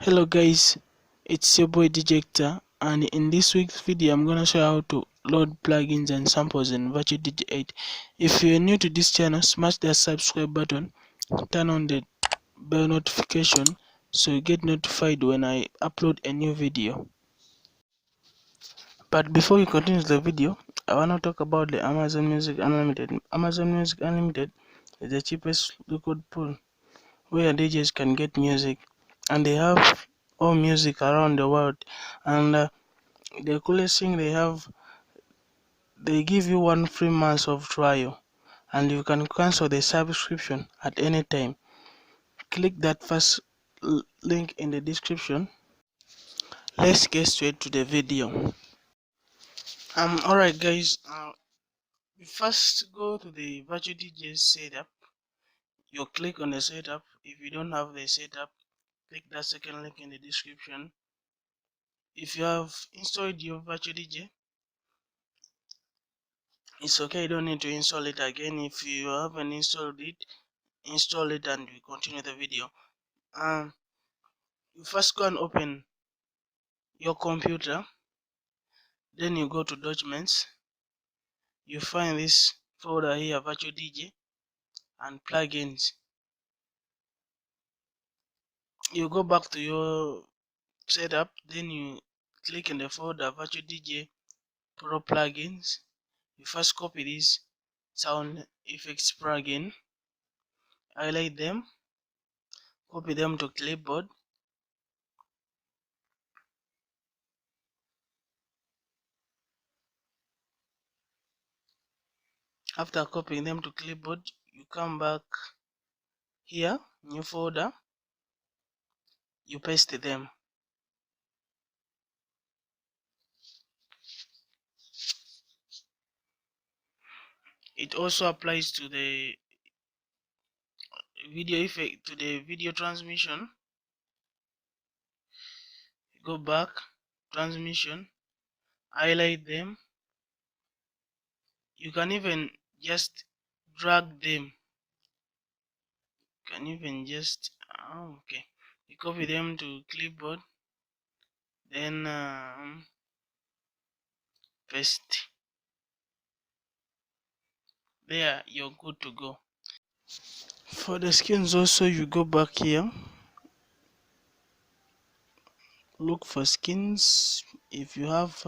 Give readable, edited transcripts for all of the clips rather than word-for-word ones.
Hello guys, it's your boy DJ HECTOR, and in this week's video I'm gonna show you how to load plugins and samples in Virtual DJ 8. If you're new to this channel, smash that subscribe button, turn on the bell notification so you get notified when I upload a new video. But before we continue the video, I wanna talk about the Amazon Music Unlimited. Amazon Music Unlimited is the cheapest record pool where DJs can get music, and they have all music around the world. And the coolest thing they have, they give you 1 free month of trial, and you can cancel the subscription at any time. Click that first link in the description. Let's get straight to the video. Alright guys, we first go to the virtual DJ setup. You click on the setup. If you don't have the setup, click that second link in the description. If you have installed your virtual DJ, it's okay, you don't need to install it again. If you haven't installed it, install it and we continue the video. You first go and open your computer, then you go to documents. You find this folder here, virtual DJ and plugins. You go back to your setup, then you click in the folder virtual DJ pro plugins. You first copy this sound effects plugin, highlight them, copy them to clipboard. After copying them to clipboard, you come back here, new folder, you paste them. It also applies to the video effect, to the video transmission. Go back, transmission, highlight them. You can even just drag them. Okay. You copy them to clipboard, then paste. There, you're good to go. For the skins also, you go back here, look for skins. If you have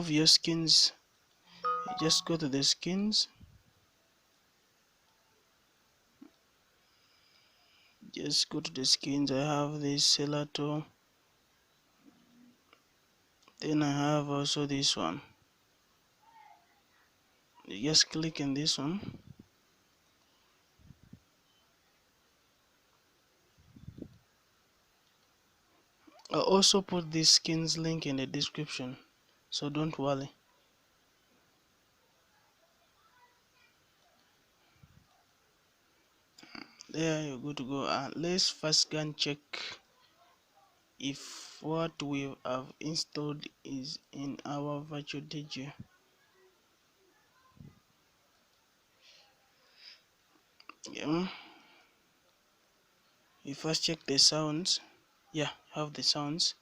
your skins, you just go to the skins, I have this Selato, then I have also this one. You just click in this one. I'll also put this skins link in the description, so don't worry. There, you're good to go. Let's first go and check if what we have installed is in our virtual DJ. Yeah. You first check the sounds. Yeah, have the sounds.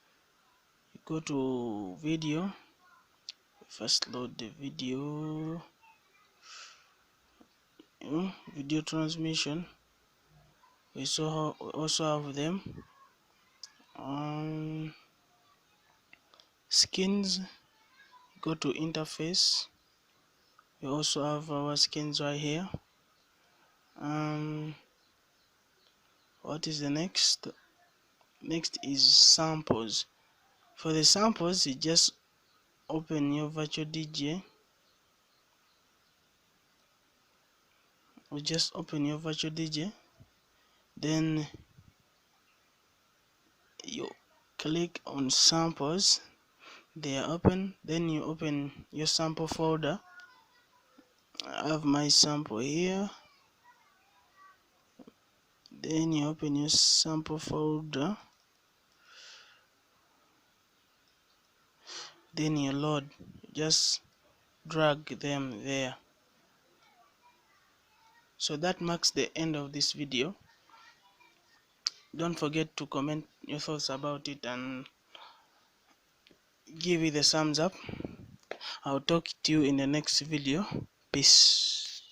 You go to video. First load the video. Video transmission. We also have them. Skins. Go to interface. We also have our skins right here. What is the next? Next is samples. For the samples, you just open your virtual DJ. Then you click on samples. They are open. Then you open your sample folder. I have my sample here. Then you open your sample folder. Then you load. Just drag them there. So that marks the end of this video. don't forget to comment your thoughts about it and give it a thumbs up. I'll talk to you in the next video. Peace.